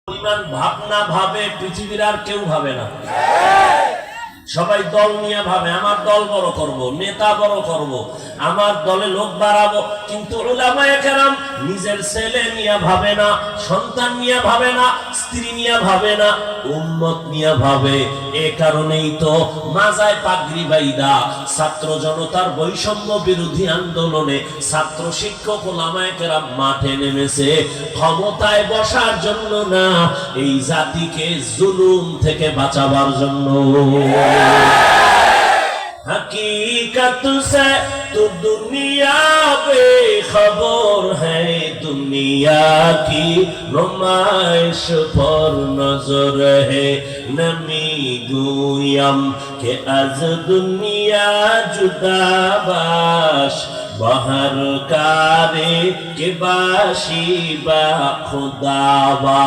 ইমান ভাবনা ভাবে পৃথিবীর আর কেউ ভাবে না। সবাই দল নিয়ে ভাবে, আমার দল বড় করব, নেতা বড় করব, আমার দলে লোক বাড়াবো। কিন্তু উলামায়ে কেরাম নিজের ছেলে নিয়ে ভাবে না, সন্তান নিয়ে ভাবে না, স্ত্রী নিয়ে ভাবে না, উম্মত নিয়ে ভাবে। এ কারণেই তো মাজায় পাগড়ি বাইদা ছাত্র জনতার বৈষম্য বিরোধী আন্দোলনে ছাত্র শিক্ষক উলামায়ে কেরাম মাঠে নেমেছে, ক্ষমতায় বসার জন্য না, এই জাতিকে জুলুম থেকে বাঁচাবার জন্য। हकीकत से तो दुनिया बेखबर है, दुनिया की नुमाइश पर नजर है। नमी गुयम के आज दुनिया जुदा बाश, बहर कारे के बाशी बा खुदा बा।